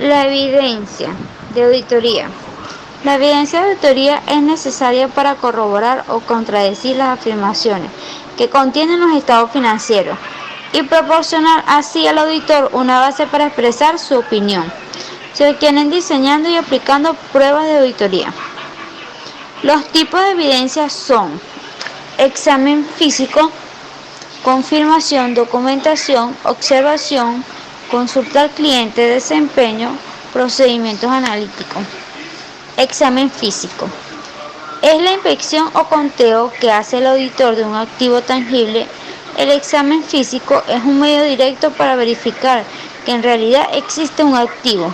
La evidencia de auditoría. La evidencia de auditoría es necesaria para corroborar o contradecir las afirmaciones que contienen los estados financieros y proporcionar así al auditor una base para expresar su opinión. Se requieren diseñando y aplicando pruebas de auditoría. Los tipos de evidencia son examen físico, confirmación, documentación, observación, consulta al cliente, desempeño, procedimientos analíticos. Examen físico. Es la inspección o conteo que hace el auditor de un activo tangible. El examen físico es un medio directo para verificar que en realidad existe un activo.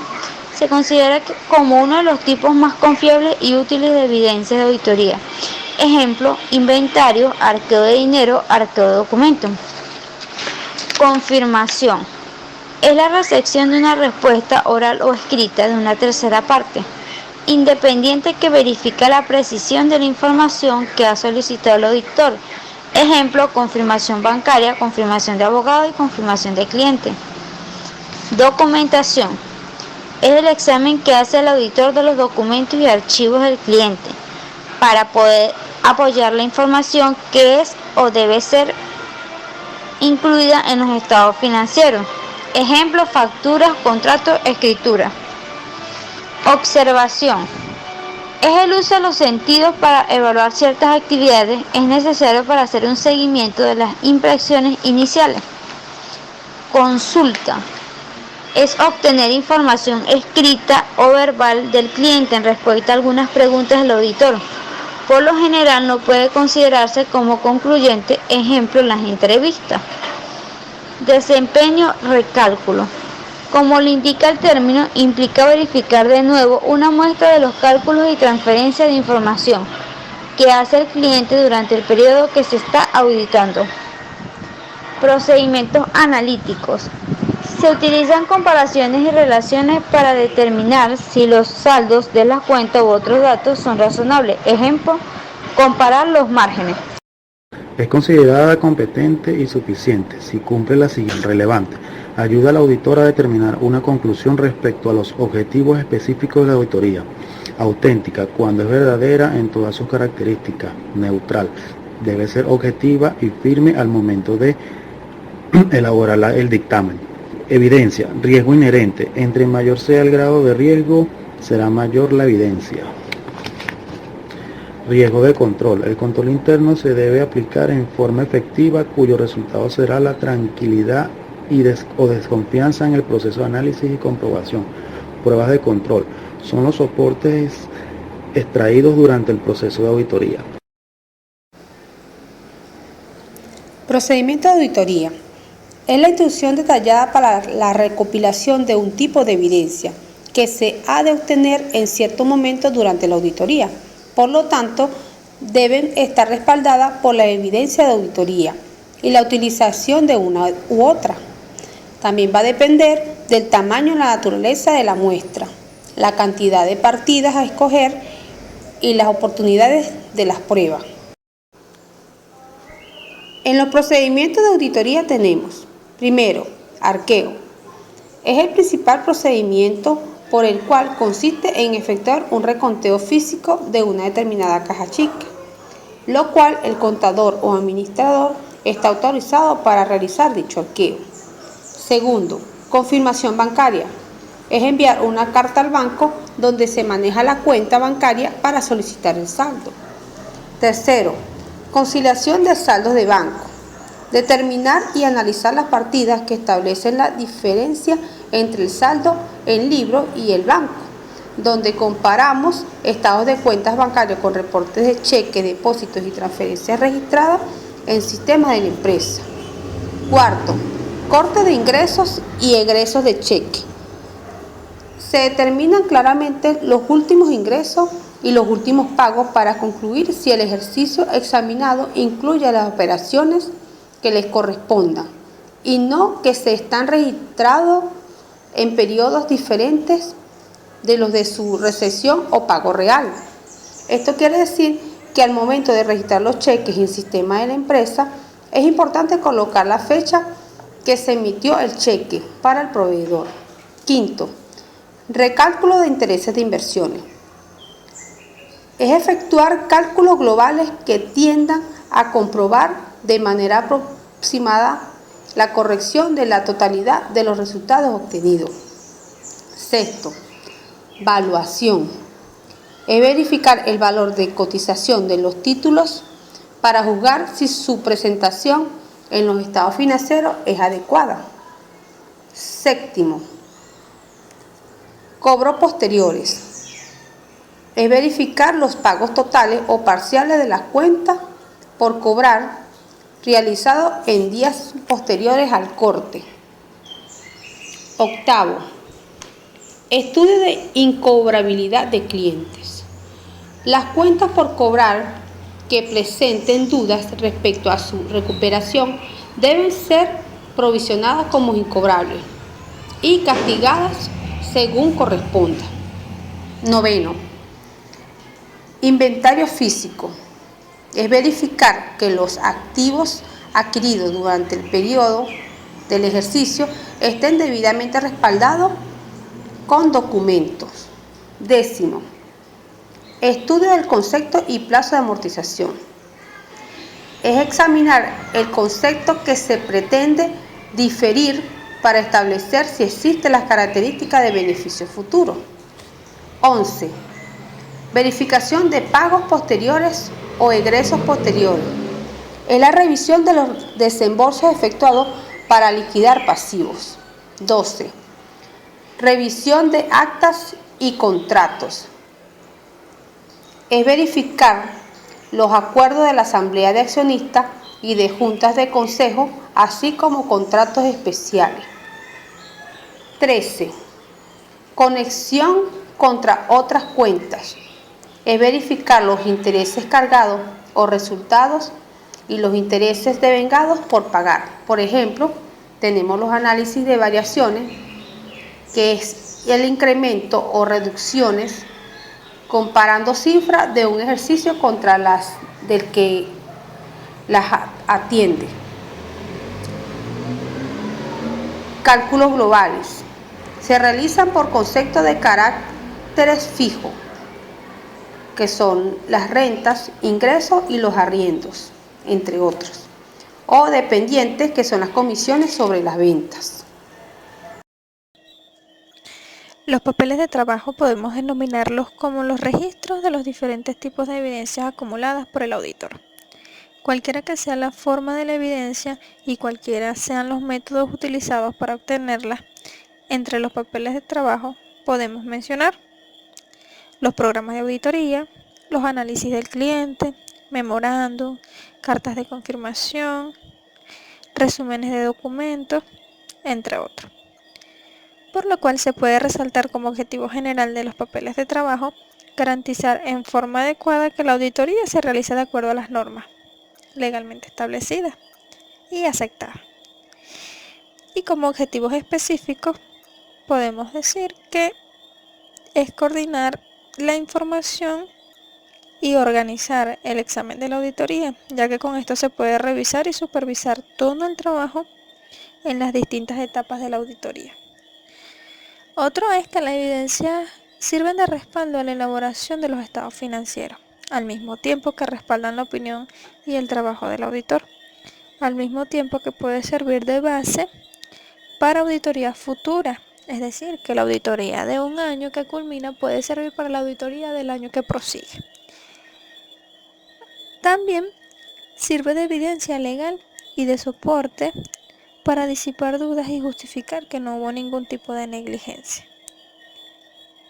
Se considera como uno de los tipos más confiables y útiles de evidencia de auditoría. Ejemplo, inventario, arqueo de dinero, arqueo de documentos. Confirmación. Es la recepción de una respuesta oral o escrita de una tercera parte independiente que verifica la precisión de la información que ha solicitado el auditor. Ejemplo, confirmación bancaria, confirmación de abogado y confirmación de cliente. Documentación. Es el examen que hace el auditor de los documentos y archivos del cliente para poder apoyar la información que es o debe ser incluida en los estados financieros. Ejemplo, facturas, contratos, escritura. Observación. Es el uso de los sentidos para evaluar ciertas actividades. Es necesario para hacer un seguimiento de las impresiones iniciales. Consulta. Es obtener información escrita o verbal del cliente en respuesta a algunas preguntas del auditor. Por lo general no puede considerarse como concluyente. Ejemplo, las entrevistas. Desempeño, recálculo. Como le indica el término, implica verificar de nuevo una muestra de los cálculos y transferencia de información que hace el cliente durante el periodo que se está auditando. Procedimientos analíticos. Se utilizan comparaciones y relaciones para determinar si los saldos de la cuenta u otros datos son razonables. Ejemplo, comparar los márgenes. Es considerada competente y suficiente si cumple la siguiente relevante. Ayuda al auditor a determinar una conclusión respecto a los objetivos específicos de la auditoría. Auténtica, cuando es verdadera en todas sus características. Neutral, debe ser objetiva y firme al momento de elaborar el dictamen. Evidencia, riesgo inherente. Entre mayor sea el grado de riesgo, será mayor la evidencia. Riesgo de control. El control interno se debe aplicar en forma efectiva, cuyo resultado será la tranquilidad o desconfianza en el proceso de análisis y comprobación. Pruebas de control. Son los soportes extraídos durante el proceso de auditoría. Procedimiento de auditoría. Es la instrucción detallada para la recopilación de un tipo de evidencia que se ha de obtener en cierto momento durante la auditoría. Por lo tanto, deben estar respaldadas por la evidencia de auditoría y la utilización de una u otra. También va a depender del tamaño y la naturaleza de la muestra, la cantidad de partidas a escoger y las oportunidades de las pruebas. En los procedimientos de auditoría tenemos, primero, arqueo. Es el principal procedimiento por el cual consiste en efectuar un reconteo físico de una determinada caja chica, lo cual el contador o administrador está autorizado para realizar dicho arqueo. Segundo, confirmación bancaria. Es enviar una carta al banco donde se maneja la cuenta bancaria para solicitar el saldo. Tercero, conciliación de saldos de banco. Determinar y analizar las partidas que establecen la diferencia entre el saldo en libro y el banco, donde comparamos estados de cuentas bancarias con reportes de cheques, depósitos y transferencias registradas en sistemas de la empresa. Cuarto, corte de ingresos y egresos de cheque. Se determinan claramente los últimos ingresos y los últimos pagos para concluir si el ejercicio examinado incluye las operaciones que les correspondan y no que se están registrados en periodos diferentes de los de su recepción o pago real. Esto quiere decir que al momento de registrar los cheques en el sistema de la empresa es importante colocar la fecha que se emitió el cheque para el proveedor. Quinto, Recálculo de intereses de inversiones. Es efectuar cálculos globales que tiendan a comprobar de manera aproximada la corrección de la totalidad de los resultados obtenidos. Sexto, valuación. Es verificar el valor de cotización de los títulos para juzgar si su presentación en los estados financieros es adecuada. Séptimo, cobros posteriores. Es verificar los pagos totales o parciales de las cuentas por cobrar realizados en días posteriores al corte. Octavo, estudio de incobrabilidad de clientes. Las cuentas por cobrar que presenten dudas respecto a su recuperación deben ser provisionadas como incobrables y castigadas según corresponda. Noveno, inventario físico. Es verificar que los activos adquiridos durante el periodo del ejercicio estén debidamente respaldados con documentos. Décimo, estudio del concepto y plazo de amortización. Es examinar el concepto que se pretende diferir para establecer si existen las características de beneficio futuro. 11. Verificación de pagos posteriores o egresos posteriores. Es la revisión de los desembolsos efectuados para liquidar pasivos. 12. Revisión de actas y contratos. Es verificar los acuerdos de la asamblea de accionistas y de juntas de consejo, así como contratos especiales. 13. Conexión contra otras cuentas. Es verificar los intereses cargados o resultados y los intereses devengados por pagar. Por ejemplo, tenemos los análisis de variaciones, que es el incremento o reducciones comparando cifras de un ejercicio contra las del que las atiende. Cálculos globales. Se realizan por concepto de caracteres fijos, que son las rentas, ingresos y los arriendos, entre otros, o dependientes, que son las comisiones sobre las ventas. Los papeles de trabajo podemos denominarlos como los registros de los diferentes tipos de evidencias acumuladas por el auditor. Cualquiera que sea la forma de la evidencia y cualquiera sean los métodos utilizados para obtenerla, entre los papeles de trabajo podemos mencionar los programas de auditoría, los análisis del cliente, memorándum, cartas de confirmación, resúmenes de documentos, entre otros. Por lo cual se puede resaltar como objetivo general de los papeles de trabajo garantizar en forma adecuada que la auditoría se realice de acuerdo a las normas legalmente establecidas y aceptadas. Y como objetivos específicos podemos decir que es coordinar la información y organizar el examen de la auditoría, ya que con esto se puede revisar y supervisar todo el trabajo en las distintas etapas de la auditoría. Otro es que las evidencias sirven de respaldo a la elaboración de los estados financieros, al mismo tiempo que respaldan la opinión y el trabajo del auditor, al mismo tiempo que puede servir de base para auditoría futura, es decir, que la auditoría de un año que culmina puede servir para la auditoría del año que prosigue. También sirve de evidencia legal y de soporte para disipar dudas y justificar que no hubo ningún tipo de negligencia.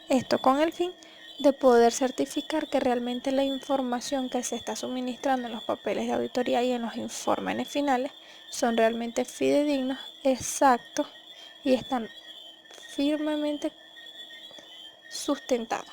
Esto con el fin de poder certificar que realmente la información que se está suministrando en los papeles de auditoría y en los informes finales son realmente fidedignos, exactos y están firmemente sustentados.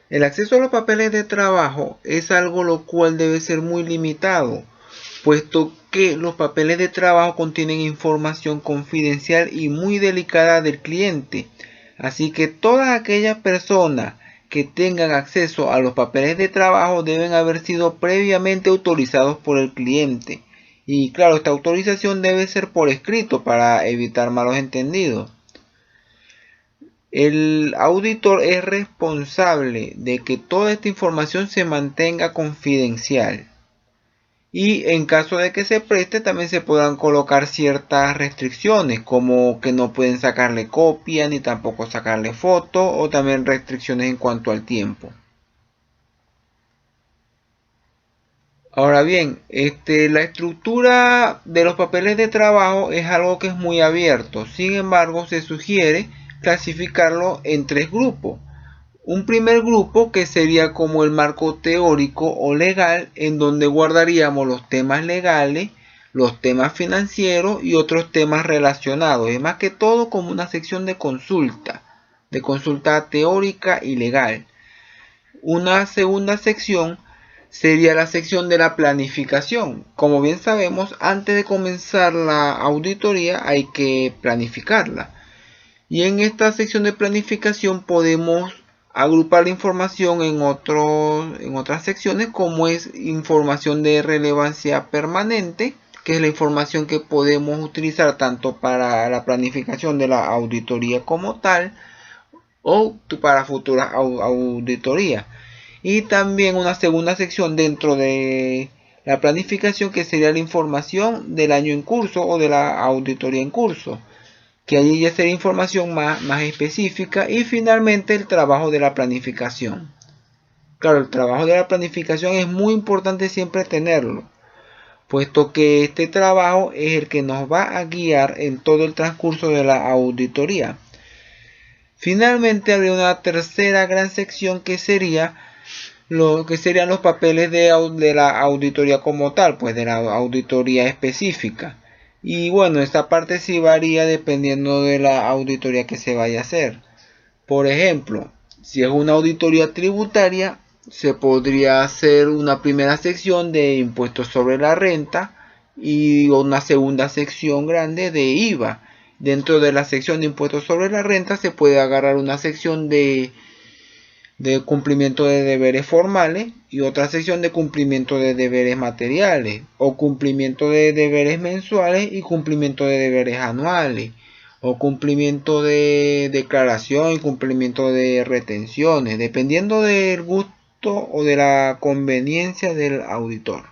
El acceso a los papeles de trabajo es algo lo cual debe ser muy limitado, puesto que los papeles de trabajo contienen información confidencial y muy delicada del cliente. Así que todas aquellas personas que tengan acceso a los papeles de trabajo deben haber sido previamente autorizados por el cliente. Y claro, esta autorización debe ser por escrito para evitar malos entendidos. El auditor es responsable de que toda esta información se mantenga confidencial. Y en caso de que se preste, también se puedan colocar ciertas restricciones, como que no pueden sacarle copia ni tampoco sacarle foto, o también restricciones en cuanto al tiempo. Ahora bien, la estructura de los papeles de trabajo es algo que es muy abierto. Sin embargo, se sugiere clasificarlo en 3 grupos. Un primer grupo que sería como el marco teórico o legal, en donde guardaríamos los temas legales, los temas financieros y otros temas relacionados. Es más que todo como una sección de consulta teórica y legal. Una segunda sección sería la sección de la planificación. Como bien sabemos, antes de comenzar la auditoría hay que planificarla. Y en esta sección de planificación podemos agrupar la información en otras secciones, como es información de relevancia permanente, que es la información que podemos utilizar tanto para la planificación de la auditoría como tal o para futuras auditorías. Y también una segunda sección dentro de la planificación, que sería la información del año en curso o de la auditoría en curso, que allí ya sería información más específica. Y finalmente el trabajo de la planificación. Claro, el trabajo de la planificación es muy importante siempre tenerlo, puesto que este trabajo es el que nos va a guiar en todo el transcurso de la auditoría. Finalmente habría una tercera gran sección que serían los papeles de la auditoría como tal, pues de la auditoría específica. Y bueno, esta parte sí varía dependiendo de la auditoría que se vaya a hacer. Por ejemplo, si es una auditoría tributaria, se podría hacer una primera sección de impuestos sobre la renta y una segunda sección grande de IVA. Dentro de la sección de impuestos sobre la renta se puede agarrar una sección de cumplimiento de deberes formales y otra sección de cumplimiento de deberes materiales, o cumplimiento de deberes mensuales y cumplimiento de deberes anuales, o cumplimiento de declaración y cumplimiento de retenciones, dependiendo del gusto o de la conveniencia del auditor.